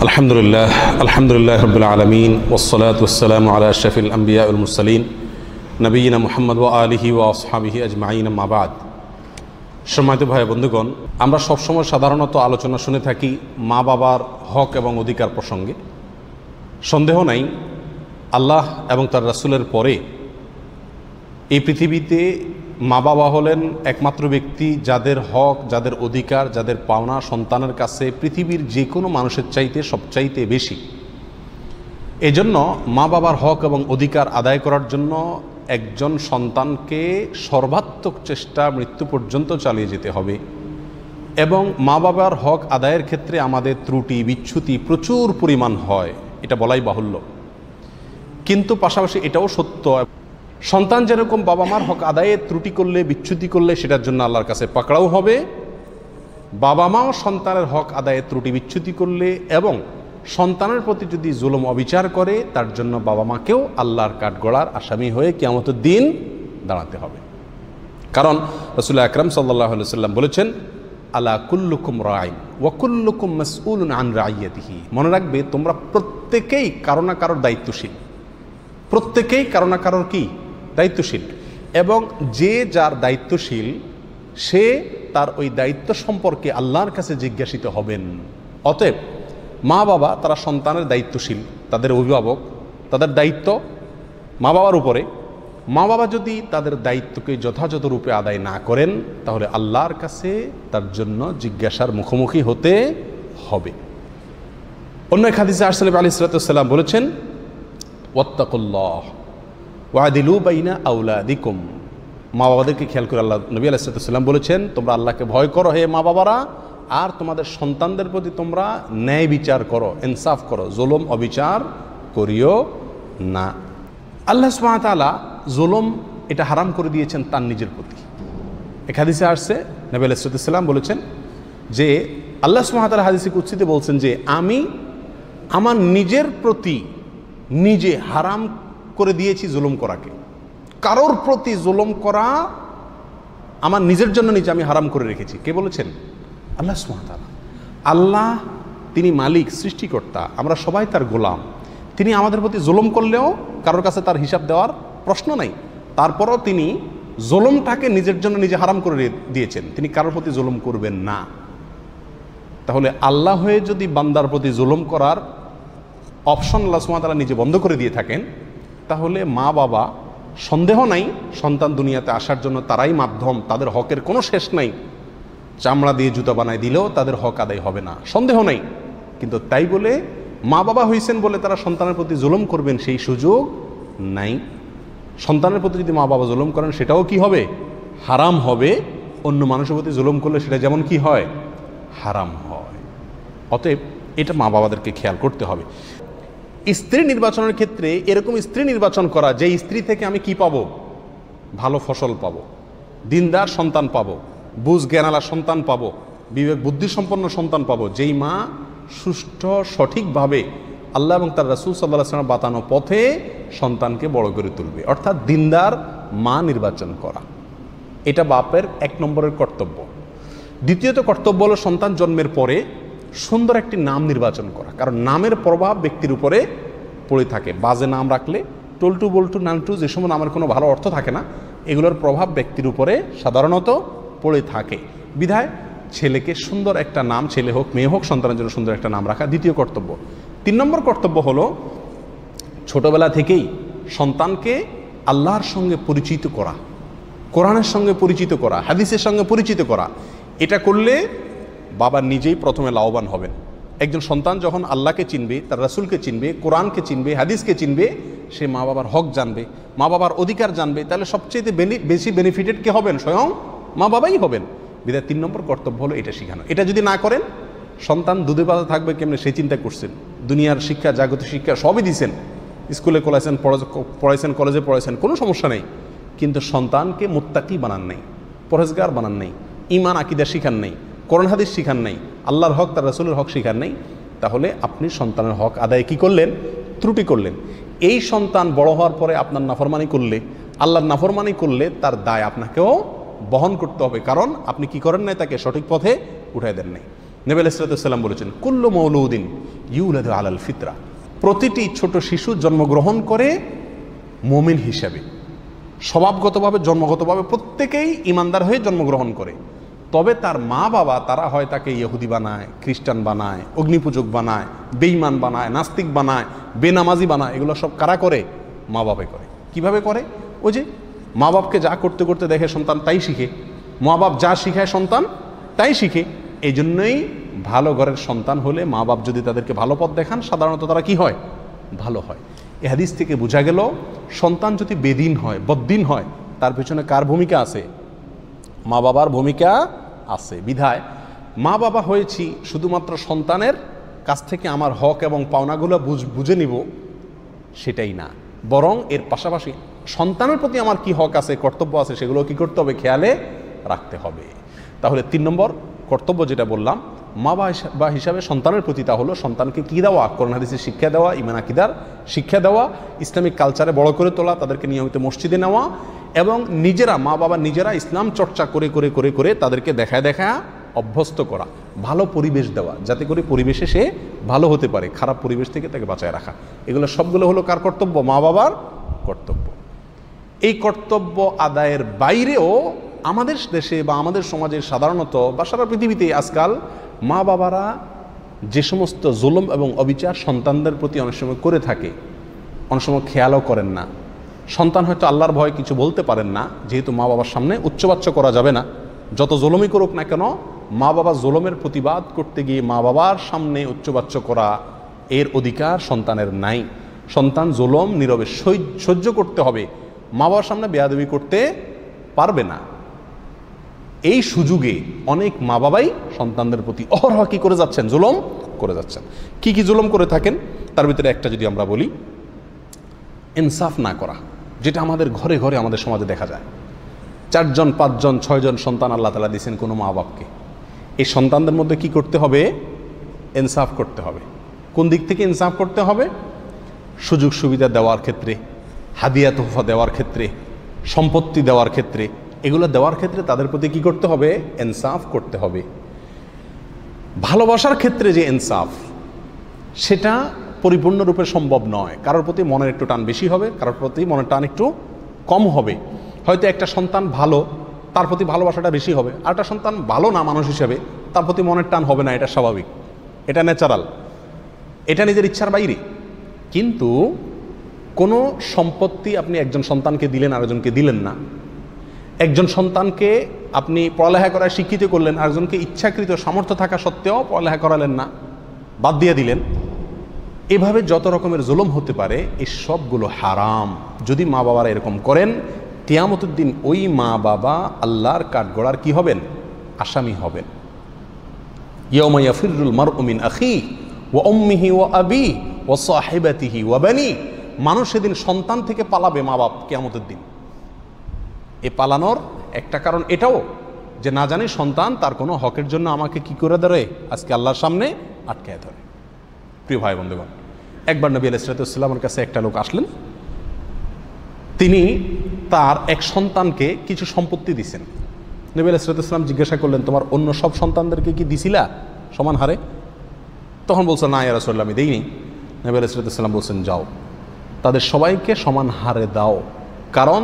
আলহামদুলিল্লাহ রাব্বিল আলামিন ওয়াসসালাতু ওয়াসসালামু আলা আশরাফিল আমবিয়া ওয়াল মুরসালিন নবিয়িনা মুহাম্মদ ওয়া আলিহি ওয়া আসহাবিহি আজমাইন আম্মা বাদ। সম্মানিত ভাই বন্ধুগণ, আমরা সবসময় সাধারণত আলোচনা শুনে থাকি মা বাবার হক এবং অধিকার প্রসঙ্গে। সন্দেহ নাই, আল্লাহ এবং তার রাসূলের পরে এই পৃথিবীতে মা বাবা হলেন একমাত্র ব্যক্তি যাদের হক, যাদের অধিকার, যাদের পাওনা সন্তানের কাছে পৃথিবীর যে কোনো মানুষের চাইতে সবচাইতে বেশি। এজন্য মা বাবার হক এবং অধিকার আদায় করার জন্য একজন সন্তানকে সর্বাত্মক চেষ্টা মৃত্যু পর্যন্ত চালিয়ে যেতে হবে। এবং মা বাবার হক আদায়ের ক্ষেত্রে আমাদের ত্রুটি বিচ্যুতি প্রচুর পরিমাণ হয়, এটা বলাই বাহুল্য। কিন্তু পাশাপাশি এটাও সত্য, সন্তান যেরকম বাবা মার হক আদায়ে ত্রুটি করলে, বিচ্যুতি করলে সেটার জন্য আল্লাহর কাছে পাকড়াও হবে। বাবা মাও সন্তানের হক আদায়ে ত্রুটি বিচ্যুতি করলে এবং সন্তানের প্রতি যদি জুলুম অবিচার করে তার জন্য বাবা মাকেও আল্লাহর কাঠগড়ার আসামি হয়ে কিয়ামতের দিন দাঁড়াতে হবে। কারণ রাসূল আকরাম সাল্লাল্লাহু আলাইহি ওয়াসাল্লাম বলেছেন, আলা কুল্লুকুম রাইন ওয়া কুল্লুকুম মাসউলুন আন রাইয়াতিহি। মনে রাখবে, তোমরা প্রত্যেকেই কারো না কারোর দায়িত্বশীল, প্রত্যেকেই কারো না কারোর কি দায়িত্বশীল, এবং যে যার দায়িত্বশীল সে তার ওই দায়িত্ব সম্পর্কে আল্লাহর কাছে জিজ্ঞাসিত হবেন। অতএব মা বাবা তারা সন্তানের দায়িত্বশীল, তাদের অভিভাবক, তাদের দায়িত্ব মা বাবার উপরে। মা বাবা যদি তাদের দায়িত্বকে যথাযথ রূপে আদায় না করেন তাহলে আল্লাহর কাছে তার জন্য জিজ্ঞাসার মুখোমুখি হতে হবে। অন্য এক হাদিসে রাসূল আলাইহিস সালাম বলেছেন, ওয়াত্তাকুল্লাহ ওয়াদিলু বাইনা আওলাদিকুম। মা বাবাদেরকে খেয়াল করে আল্লাহ নবী আলাইহিস সালাম বলেছেন, তোমরা আল্লাহকে ভয় করো হে মা বাবারা, আর তোমাদের সন্তানদের প্রতি তোমরা ন্যায় বিচার করো, ইনসাফ করো, জুলুম অবিচার করিও না। আল্লাহ সুবহানাহু ওয়া তাআলা জুলুম এটা হারাম করে দিয়েছেন তার নিজের প্রতি। এক হাদিসে আসছে, নবী আলাইহিস সালাম বলেছেন যে আল্লাহ সুবহানাহু ওয়া তাআলা হাদিসে কুদসিতে বলছেন যে আমি আমার নিজের প্রতি নিজে হারাম করে দিয়েছি জুলুম করাকে। কারোর প্রতি জুলুম করা আমার নিজের জন্য নিজে আমি হারাম করে রেখেছি। কে বলেছেন? আল্লাহ সুবহানাহু ওয়া তাআলা। আল্লাহ তিনি মালিক, সৃষ্টিকর্তা, আমরা সবাই তার গোলাম। তিনি আমাদের প্রতি জুলুম করলেও কারোর কাছে তার হিসাব দেওয়ার প্রশ্ন নাই। তারপরও তিনি জুলুমটাকে নিজের জন্য নিজে হারাম করে দিয়েছেন, তিনি কারোর প্রতি জুলুম করবেন না। তাহলে আল্লাহ হয়ে যদি বান্দার প্রতি জুলুম করার অপশন আল্লাহ সুবহানাহু ওয়া তাআলা নিজে বন্ধ করে দিয়ে থাকেন, তাহলে মা বাবা সন্দেহ নাই সন্তান দুনিয়াতে আসার জন্য তারাই মাধ্যম, তাদের হকের কোনো শেষ নাই। চামড়া দিয়ে জুতা বানায় দিলেও তাদের হক আদায় হবে না, সন্দেহ নাই। কিন্তু তাই বলে মা বাবা হয়েছেন বলে তারা সন্তানের প্রতি জুলুম করবেন সেই সুযোগ নাই। সন্তানের প্রতি যদি মা বাবা জুলুম করেন সেটাও কি হবে? হারাম হবে। অন্য মানুষের প্রতি জুলুম করলে সেটা যেমন কি হয়? হারাম হয়। অতএব এটা মা বাবাদেরকে খেয়াল করতে হবে। স্ত্রী নির্বাচনের ক্ষেত্রে এরকম স্ত্রী নির্বাচন করা যে স্ত্রী থেকে আমি কি পাবো? ভালো ফসল পাবো, দিনদার সন্তান পাবো, বুঝ জ্ঞানালা সন্তান পাবো, বিবেক বুদ্ধিসম্পন্ন সন্তান পাবো, যেই মা সুষ্ঠু সঠিকভাবে আল্লাহ এবং তার রাসূল সাল্লাল্লাহু আলাইহি ওয়াসাল্লাম বাতানো পথে সন্তানকে বড় করে তুলবে। অর্থাৎ দিনদার মা নির্বাচন করা, এটা বাপের এক নম্বরের কর্তব্য। দ্বিতীয়ত কর্তব্য হলো সন্তান জন্মের পরে সুন্দর একটি নাম নির্বাচন করা, কারণ নামের প্রভাব ব্যক্তির উপরে পড়ে থাকে। বাজে নাম রাখলে, টল্টু বল্টু নান্টু যে সময় নামের কোনো ভালো অর্থ থাকে না, এগুলোর প্রভাব ব্যক্তির উপরে সাধারণত পড়ে থাকে। বিধায় ছেলেকে সুন্দর একটা নাম, ছেলে হোক মেয়ে হোক, সন্তানের জন্য সুন্দর একটা নাম রাখা দ্বিতীয় কর্তব্য। 3 নম্বর কর্তব্য হলো ছোটবেলা থেকেই সন্তানকে আল্লাহর সঙ্গে পরিচিত করা, কোরআনের সঙ্গে পরিচিত করা, হাদিসের সঙ্গে পরিচিত করা। এটা করলে বাবা নিজেই প্রথমে লাভবান হবেন। একজন সন্তান যখন আল্লাহকে চিনবে, তার রাসূলকে চিনবে, কোরআনকে চিনবে, হাদিসকে চিনবে, সে মা বাবার হক জানবে, মা বাবার অধিকার জানবে, তাহলে সবচেয়ে বেশি বেনিফিটেড কে হবেন? স্বয়ং মা বাবাই হবেন। বিধায় 3 নম্বর কর্তব্য হলো এটা শেখানো। এটা যদি না করেন সন্তান দুধে পাতা থাকবে কেমনে সে চিন্তা করছেন। দুনিয়ার শিক্ষা, জাগতিক শিক্ষা সবই দিয়েছেন, স্কুলে পড়াইছেন, কলেজে পড়াইছেন, কোনো সমস্যা নেই, কিন্তু সন্তানকে মুত্তাকি বানান নাই, পরহেজগার বানান নাই, ঈমান আকীদা শিখান নাই, কোরআন হাদিস শিখান নাই, আল্লাহর হক তার রাসূলের হক শিখান নাই, তাহলে আপনি সন্তানের হক আদায় কি করলেন? ত্রুটি করলেন। এই সন্তান বড় হওয়ার পরে আপনার নাফরমানি করলে, আল্লাহর নাফরমানি করলে তার দায় আপনাকেও বহন করতে হবে, কারণ আপনি কি করেন নাই? তাকে সঠিক পথে উঠাই দেন নাই। নবী আলাইহিস সালাম বলেছেন, কুল্লু মাউলুদিন ইউলাদু আলাল ফিতরা, প্রতিটি ছোট শিশু জন্মগ্রহণ করে মুমিন হিসেবে, স্বভাবগতভাবে জন্মগতভাবে প্রত্যেকেই ইমানদার হয়ে জন্মগ্রহণ করে। তবে তার মা বাবা তারা হয় তাকে ইহুদি বানায়, খ্রিস্টান বানায়, অগ্নিপূজক বানায়, বেঈমান বানায়, নাস্তিক বানায়, বেনামাজি বানায়। এগুলো সব কারা করে? মা বাবা করে। কিভাবে করে? ওই যে মা বাপকে যা করতে করতে দেখে সন্তান তাই শিখে, মা বাপ যা শিখায় সন্তান তাই শিখে। এই জন্যই ভালো ঘরের সন্তান হলে মা বাপ যদি তাদেরকে ভালো পথ দেখান সাধারণত তারা কি হয়? ভালো হয়। এ হাদিস থেকে বোঝা গেল সন্তান যদি বেদিন হয়, বদ্দিন হয়, তার পেছনে কার ভূমিকা আছে? মা বাবার ভূমিকা আছে। বিধায় মা বাবা হয়েছি শুধুমাত্র সন্তানের কাছ থেকে আমার হক এবং পাওনাগুলো বুঝে নিব সেটাই না, বরং এর পাশাপাশি সন্তানের প্রতি আমার কি হক আছে, কর্তব্য আছে, সেগুলো কি করতে হবে? খেয়ালে রাখতে হবে। তাহলে 3 নম্বর কর্তব্য যেটা বললাম মা বাবা হিসাবে সন্তানের প্রতি, তা হলো সন্তানকে কি দেওয়া? কোরআন হাদিসের শিক্ষা দেওয়া, ঈমান আকীদার শিক্ষা দেওয়া, ইসলামিক কালচারে বড় করে তোলা, তাদেরকে নিয়মিত মসজিদে নেওয়া, এবং নিজেরা মা বাবা নিজেরা ইসলাম চর্চা করে করে করে করে তাদেরকে দেখায় দেখায় অভ্যস্ত করা, ভালো পরিবেশ দেওয়া, যাতে করে পরিবেশে সে ভালো হতে পারে, খারাপ পরিবেশ থেকে তাকে বাঁচায় রাখা। এগুলো সবগুলো হলো কার কর্তব্য? মা বাবার কর্তব্য। এই কর্তব্য আদায়ের বাইরেও আমাদের দেশে বা আমাদের সমাজে সাধারণত বা সারা পৃথিবীতে আজকাল মা বাবারা যে সমস্ত জুলুম এবং অবিচার সন্তানদের প্রতি অনেক সময় করে থাকে, অনেক সময় খেয়ালও করেন না। সন্তান হয়তো আল্লাহর ভয় কিছু বলতে পারেন না, যেহেতু মা বাবার সামনে উচ্চবাচ্য করা যাবে না। যত জুলুমই করুক না কেন, মা বাবা জুলুমের প্রতিবাদ করতে গিয়ে মা বাবার সামনে উচ্চবাচ্য করা এর অধিকার সন্তানের নাই। সন্তান জুলুম নীরবে সহ্য করতে হবে, মা বাবার সামনে বেয়াদবি করতে পারবে না। এই সুযোগে অনেক মা বাবাই সন্তানদের প্রতি অহরহ কি করে যাচ্ছেন? জুলুম করে যাচ্ছেন। কি কি জুলুম করে থাকেন তার ভিতরে একটা যদি আমরা বলি, ইনসাফ না করা, যেটা আমাদের ঘরে ঘরে আমাদের সমাজে দেখা যায়। 4 জন 5 জন 6 জন সন্তান আল্লাহ তাআলা দিয়েছেন কোনো মা বাপকে। এই সন্তানদের মধ্যে কি করতে হবে? ইনসাফ করতে হবে। কোন দিক থেকে ইনসাফ করতে হবে? সুযোগ সুবিধা দেওয়ার ক্ষেত্রে, হাদিয়া তোহফা দেওয়ার ক্ষেত্রে, সম্পত্তি দেওয়ার ক্ষেত্রে, এগুলো দেওয়ার ক্ষেত্রে তাদের প্রতি কি করতে হবে? ইনসাফ করতে হবে। ভালোবাসার ক্ষেত্রে যে ইনসাফ, সেটা পরিপূর্ণরূপে সম্ভব নয়। কারোর প্রতি মনের একটু টান বেশি হবে, কারোর প্রতি মনের টান একটু কম হবে। হয়তো একটা সন্তান ভালো, তার প্রতি ভালোবাসাটা বেশি হবে, আর একটা সন্তান ভালো না মানুষ হিসেবে, তার প্রতি মনের টান হবে না। এটা স্বাভাবিক, এটা ন্যাচারাল, এটা নিজের ইচ্ছার বাইরে। কিন্তু কোনো সম্পত্তি আপনি একজন সন্তানকে দিলেন, আরেকজনকে দিলেন না। একজন সন্তানকে আপনি পড়ালেখা করায় শিক্ষিত করলেন, আরেকজনকে ইচ্ছাকৃত সামর্থ্য থাকা সত্ত্বেও পড়ালেখা করালেন না, বাদ দিয়ে দিলেন। এভাবে যত রকমের জুলুম হতে পারে এই সবগুলো হারাম। যদি মা বাবারা এরকম করেন, কিয়ামতের দিন ওই মা বাবা আল্লাহর কাঠগড়ার কি হবেন? আসামি হবেন। ইয়াউমা ইয়াফিরুল মারউ মিন আখিহি ওয়া উম্মিহি ওয়া আবিহি ওয়া সাহিবাতিহি ওয়া বানিহি। মানুষ সেদিন সন্তান থেকে পালাবে মা বাপ কিয়ামতের দিন। এ পালানোর একটা কারণ এটাও যে না জানি সন্তান তার কোনো হকের জন্য আমাকে কি করে ধরে? আজকে আল্লাহর সামনে আটকায় ধরে। প্রিয় ভাই বন্ধুগণ, একবার নবী আলাইহিস সালামের কাছে একটা লোক আসলেন। তিনি তার এক সন্তানকে কিছু সম্পত্তি দিছেন। নবী আলাইহিস সালাম জিজ্ঞাসা করলেন, তোমার অন্য সব সন্তানদেরকে কি দিছিলা সমান হারে? তখন বলছে, না ইয়া রাসূলুল্লাহ, আমি দেইনি। নবী আলাইহিস সালাম বলছেন, যাও তাদের সবাইকে সমান হারে দাও, কারণ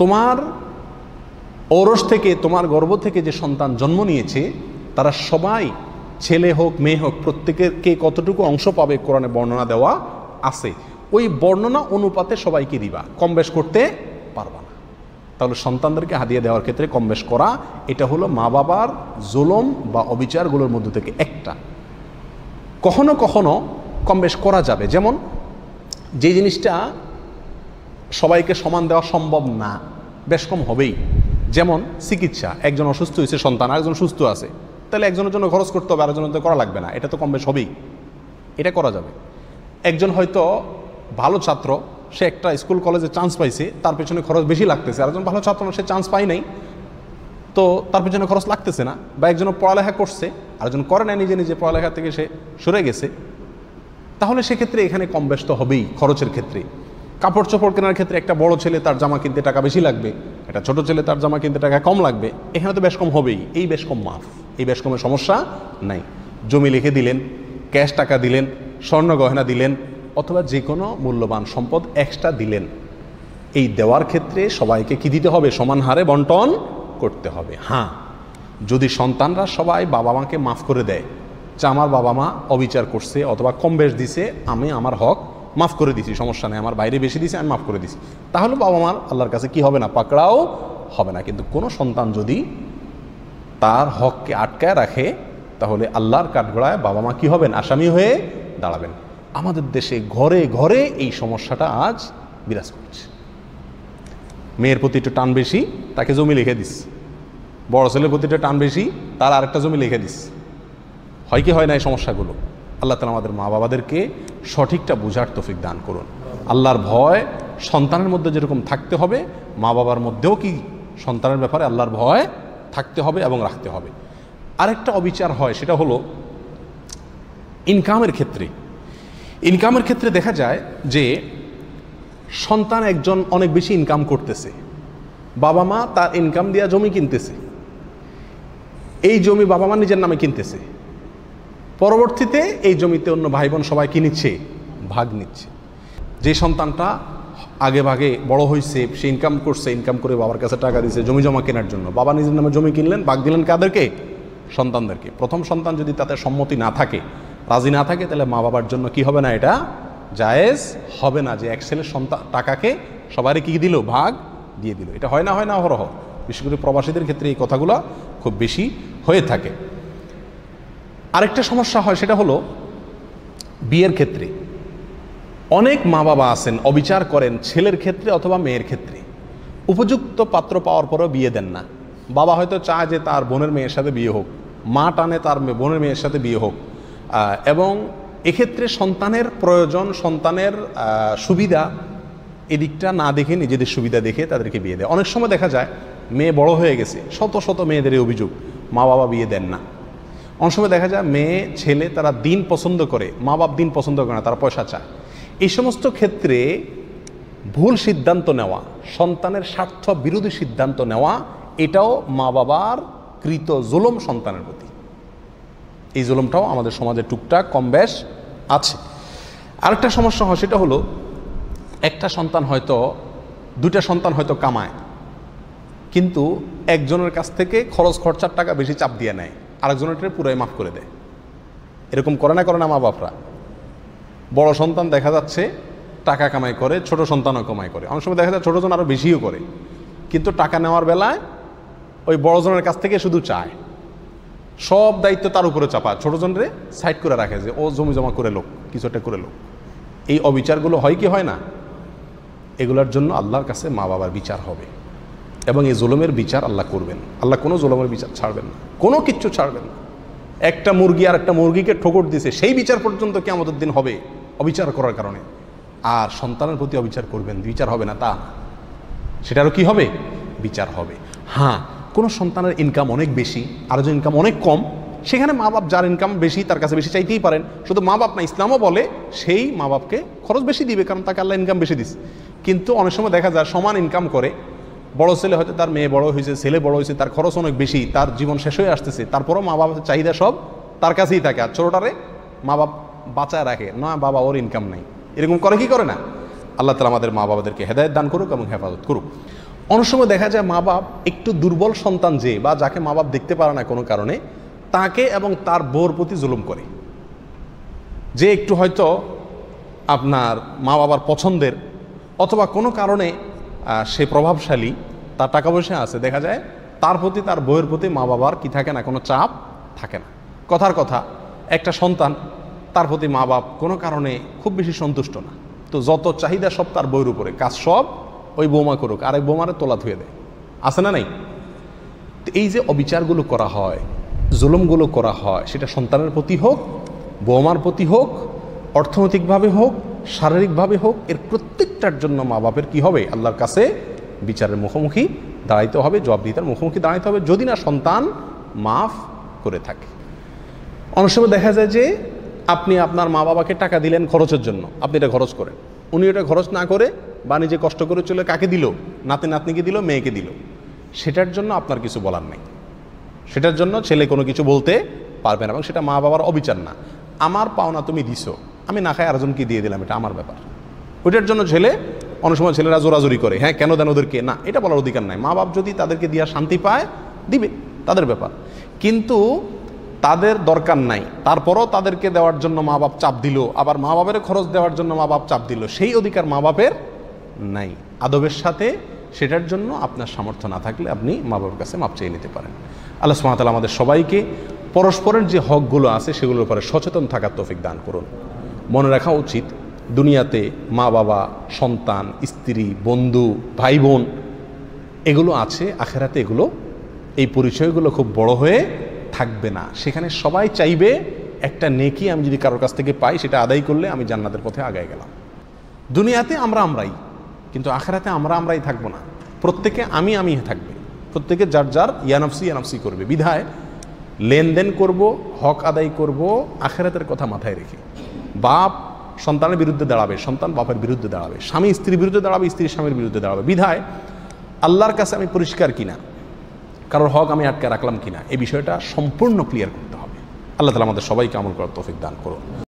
তোমার ঔরস থেকে, তোমার গর্ভ থেকে যে সন্তান জন্ম নিয়েছে তারা সবাই, ছেলে হোক মেয়ে হোক, প্রত্যেকের কে কতটুকু অংশ পাবে কোরআনে বর্ণনা দেওয়া আছে। ওই বর্ণনা অনুপাতে সবাইকে দিবা, কম বেশ করতে পারবা না। তাহলে সন্তানদেরকে হাদিয়া দেওয়ার ক্ষেত্রে কম বেশ করা, এটা হলো মা বাবার জুলুম বা অবিচারগুলোর মধ্যে থেকে একটা। কখনো কখনো কম বেশ করা যাবে, যেমন যে জিনিসটা সবাইকে সমান দেওয়া সম্ভব না, বেশ কম হবেই। যেমন চিকিৎসা, একজন অসুস্থ হয়েছে সন্তান, আরেকজন সুস্থ আছে, তাহলে একজনের জন্য খরচ করতে হবে, আরেকজনের তো করা লাগবে না, এটা তো কম বেশ হবেই, এটা করা যাবে। একজন হয়তো ভালো ছাত্র, সে একটা স্কুল কলেজে চান্স পাইছে, তার পেছনে খরচ বেশি লাগতেছে। আরেকজন ভালো ছাত্র না, সে চান্স পায় নাই, তো তার পেছনে খরচ লাগতেছে না। বা একজন পড়ালেখা করছে, আরেকজন করে না, নিজে নিজে পড়ালেখা থেকে সে সরে গেছে, তাহলে সেক্ষেত্রে এখানে কম বেশ তো হবেই খরচের ক্ষেত্রে। কাপড় চোপড় কেনার ক্ষেত্রে একটা বড় ছেলে তার জামা কিনতে টাকা বেশি লাগবে, একটা ছোট ছেলে তার জামা কিনতে টাকা কম লাগবে, এখানে তো বেশ কম হবেই। এই বেশ কম মাফ, এই বেশ কমের সমস্যা নাই। জমি লিখে দিলেন, ক্যাশ টাকা দিলেন, স্বর্ণ গয়না দিলেন, অথবা যে কোনো মূল্যবান সম্পদ এক্সট্রা দিলেন, এই দেওয়ার ক্ষেত্রে সবাইকে কি দিতে হবে? সমান হারে বন্টন করতে হবে। হ্যাঁ, যদি সন্তানরা সবাই বাবা মাকে মাফ করে দেয় যে আমার বাবা মা অবিচার করছে অথবা কম বেশ দিছে, আমি আমার হক মাফ করে দিছি, সমস্যা নেই, আমার বাইরে বেশি দিছে, আমি মাফ করে দিছি, তাহলে বাবা মার আল্লাহর কাছে কি হবে না? পাকড়াও হবে না। কিন্তু কোনো সন্তান যদি তার হককে আটকায় রাখে, তাহলে আল্লাহর কাঠগড়ায় বাবা মা কি হবেন? আসামি হয়ে দাঁড়াবেন। আমাদের দেশে ঘরে ঘরে এই সমস্যাটা আজ বিরাজ করছে। মেয়ের প্রতি একটু টান বেশি, তাকে জমি লিখে দিস। বড় ছেলের প্রতি একটু টান বেশি, তার আরেকটা জমি লিখে দিস। হয় কি হয় না এই সমস্যাগুলো? আল্লাহ তাআলা আমাদের মা বাবাদেরকে সঠিকটা বোঝার তৌফিক দান করুন। আল্লাহর ভয় সন্তানের মধ্যে যেরকম থাকতে হবে, মা বাবার মধ্যেও কি সন্তানের ব্যাপারে আল্লাহর ভয় থাকতে হবে এবং রাখতে হবে। আরেকটা অবিচার হয়, সেটা হলো ইনকামের ক্ষেত্রে। ইনকামের ক্ষেত্রে দেখা যায় যে সন্তান একজন অনেক বেশি ইনকাম করতেছে, বাবা মা তার ইনকাম দিয়ে জমি কিনতেছে, এই জমি বাবা মা নিজের নামে কিনতেছে, পরবর্তীতে এই জমিতে অন্য ভাই বোন সবাই কি নিচ্ছে? ভাগ নিচ্ছে। যে সন্তানটা আগে ভাগে বড় হয়েছে, সে ইনকাম করছে, ইনকাম করে বাবার কাছে টাকা দিয়েছে জমি জমা কেনার জন্য, বাবা নিজের নামে জমি কিনলেন, ভাগ দিলেন কাদেরকে? সন্তানদেরকে। প্রথম সন্তান যদি তাতে সম্মতি না থাকে, রাজি না থাকে, তাহলে মা বাবার জন্য কি হবে না? এটা জায়েজ হবে না যে এক ছেলের সন্তান টাকাকে সবারই কি দিল? ভাগ দিয়ে দিল। এটা হয় না অহরহ। বিশেষ করে প্রবাসীদের ক্ষেত্রে এই কথাগুলো খুব বেশি হয়ে থাকে। আরেকটা সমস্যা হয়, সেটা হলো বিয়ের ক্ষেত্রে। অনেক মা বাবা আছেন অবিচার করেন ছেলের ক্ষেত্রে অথবা মেয়ের ক্ষেত্রে। উপযুক্ত পাত্র পাওয়ার পরেও বিয়ে দেন না। বাবা হয়তো চায় যে তার বোনের মেয়ের সাথে বিয়ে হোক, মা টানে তার বোনের মেয়ের সাথে বিয়ে হোক, এবং এক্ষেত্রে সন্তানের প্রয়োজন, সন্তানের সুবিধা, এদিকটা না দেখে নিজেদের সুবিধা দেখে তাদেরকে বিয়ে দেয়। অনেক সময় দেখা যায় মেয়ে বড় হয়ে গেছে, শত শত মেয়েদের অভিযোগ, মা বাবা বিয়ে দেন না। অনেক সময় দেখা যায় মেয়ে ছেলে তারা দিন পছন্দ করে, মা বাপ দিন পছন্দ করে না, তারা পয়সা চায়। এই সমস্ত ক্ষেত্রে ভুল সিদ্ধান্ত নেওয়া, সন্তানের স্বার্থ বিরোধী সিদ্ধান্ত নেওয়া, এটাও মা বাবার কৃত জুলুম সন্তানের প্রতি। এই জুলুমটাও আমাদের সমাজে টুকটাক কম বেশ আছে। আরেকটা সমস্যা হয়, সেটা হলো একটা সন্তান হয়তো, দুইটা সন্তান হয়তো কামায়, কিন্তু একজনের কাছ থেকে খরচ খরচার টাকা বেশি চাপ দিয়ে নেয়, আরেকজনের পুরাই মাফ করে দেয়। এরকম করে না মা বাপরা? বড় সন্তান দেখা যাচ্ছে টাকা কামাই করে, ছোট সন্তানও কামাই করে, অনেক সময় দেখা যায় ছোটজন আরও বেশিও করে, কিন্তু টাকা নেওয়ার বেলায় ওই বড়জনের কাছ থেকে শুধু চায়, সব দায়িত্ব তার উপরে চাপা, ছোটজনরে সাইড করে রাখে যে ও জমি জমা করে লোক, কিছু একটা করে লোক। এই অবিচারগুলো হয় কি হয় না? এগুলোর জন্য আল্লাহর কাছে মা বাবার বিচার হবে, এবং এই জুলুমের বিচার আল্লাহ করবেন। আল্লাহ কোনো জুলুমের বিচার ছাড়বেন না, কোনো কিচ্ছু ছাড়বেন না। একটা মুরগি আর একটা মুরগিকে ঠোকর দিছে, সেই বিচার পর্যন্ত কিয়ামতের দিন হবে অবিচার করার কারণে। আর সন্তানের প্রতি অবিচার করবেন, বিচার হবে না তা, সেটারও কি হবে? বিচার হবে। হ্যাঁ, কোনো সন্তানের ইনকাম অনেক বেশি, আরেকজন ইনকাম অনেক কম, সেখানে মা বাপ যার ইনকাম বেশি তার কাছে বেশি চাইতেই পারেন। শুধু মা বাপ না, ইসলামও বলে সেই মা বাপকে খরচ বেশি দিবে, কারণ তাকে আল্লাহ ইনকাম বেশি দিচ্ছে। কিন্তু অনেক সময় দেখা যায় সমান ইনকাম করে বড় ছেলে, হয়তো তার মেয়ে বড় হয়েছে, ছেলে বড় হয়েছে, তার খরচ অনেক বেশি, তার জীবন শেষ হয়ে আসতেছে, তারপরও মা বাবার চাহিদা সব তার কাছেই থাকে, আর ছোটোটারে মা বাপ বাঁচায় রাখে, না বাবা ওর ইনকাম নেই। এরকম করে কি করে না? আল্লাহ তাআলা আমাদের মা বাবাদেরকে হেদায়েত দান করুক এবং হেফাজত করুক। অনেক সময় দেখা যায় মা বাপ একটু দুর্বল সন্তান যে, বা যাকে মা বাপ দেখতে পারে না কোনো কারণে, তাকে এবং তার বউর প্রতি জুলুম করে। যে একটু হয়তো আপনার মা বাবার পছন্দের, অথবা কোনো কারণে সে প্রভাবশালী, তার টাকা পয়সা আছে, দেখা যায় তার প্রতি, তার বউয়ের প্রতি মা বাবার কি থাকে না? কোনো চাপ থাকে না। কথার কথা, একটা সন্তান, তার প্রতি মা বাপ কোনো কারণে খুব বেশি সন্তুষ্ট না, তো যত চাহিদা সব তার বউয়ের উপরে, কাজ সব ওই বৌমা করুক, আরেক বৌমারে তোলা ধুয়ে দেয়, আছে না নাই? তো এই যে অবিচারগুলো করা হয়, জুলুমগুলো করা হয়, সেটা সন্তানের প্রতি হোক, বৌমার প্রতি হোক, অর্থনৈতিকভাবে হোক, শারীরিকভাবে হোক, এর প্রত্যেকটার জন্য মা বাপের কি হবে? আল্লাহর কাছে বিচারের মুখোমুখি দাঁড়াইতে হবে, জবাবদিহিতার মুখোমুখি দাঁড়াইতে হবে, যদি না সন্তান মাফ করে থাকে। অনেক সময় দেখা যায় যে আপনি আপনার মা বাবাকে টাকা দিলেন খরচের জন্য, আপনি এটা খরচ করেন, উনি এটা খরচ না করে বা নিজে কষ্ট করে চলে কাকে দিল? নাতি নাতনিকে দিল, মেয়েকে দিল, সেটার জন্য আপনার কিছু বলার নেই, সেটার জন্য ছেলে কোনো কিছু বলতে পারবে না, এবং সেটা মা বাবার অবিচার না। আমার পাওনা তুমি দিছো, আমি না খাই আরেকজনকে দিয়ে দিলাম, এটা আমার ব্যাপার। ওইটার জন্য ছেলে অনেক সময় ছেলেরা জোরাজোরি করে, হ্যাঁ কেন দেন ওদেরকে, না এটা বলার অধিকার নাই। মা বাপ যদি তাদেরকে দিয়া শান্তি পায় দিবে, তাদের ব্যাপার। কিন্তু তাদের দরকার নাই, তারপরও তাদেরকে দেওয়ার জন্য মা বাপ চাপ দিল, আবার মা বাপের খরচ দেওয়ার জন্য মা বাপ চাপ দিল, সেই অধিকার মা বাপের নাই। আদবের সাথে সেটার জন্য আপনার সামর্থ্য না থাকলে আপনি মা বাবার কাছে মাপ চেয়ে নিতে পারেন। আল্লাহ সুবহানাহু ওয়া তাআলা আমাদের সবাইকে পরস্পরের যে হকগুলো আছে সেগুলোর উপরে সচেতন থাকার তৌফিক দান করুন। মনে রাখা উচিত, দুনিয়াতে মা বাবা, সন্তান, স্ত্রী, বন্ধু, ভাই বোন এগুলো আছে, আখেরাতে এগুলো, এই পরিচয়গুলো খুব বড় হয়ে থাকবে না। সেখানে সবাই চাইবে একটা নেকি আমি যদি কারোর কাছ থেকে পাই, সেটা আদায় করলে আমি জান্নাতের পথে আগায় গেলাম। দুনিয়াতে আমরাই, কিন্তু আখেরাতে আমরাই থাকবো না। প্রত্যেকে আমি থাকবে, প্রত্যেকে যার যার ইয়ানফসি করবে। বিধায় লেনদেন করব, হক আদায় করব আখেরাতের কথা মাথায় রেখে। বাপ সন্তানের বিরুদ্ধে দাঁড়াবে, সন্তান বাপের বিরুদ্ধে দাঁড়াবে, স্বামী স্ত্রীর বিরুদ্ধে দাঁড়াবে, স্ত্রী স্বামীর বিরুদ্ধে দাঁড়াবে। বিধায় আল্লাহর কাছে আমি পরিষ্কার কিনা, কারোর হক আমি আটকে রাখলাম কিনা, এই বিষয়টা সম্পূর্ণ ক্লিয়ার করতে হবে। আল্লাহ তাআলা আমাদের সবাইকে আমল করার তৌফিক দান করুন।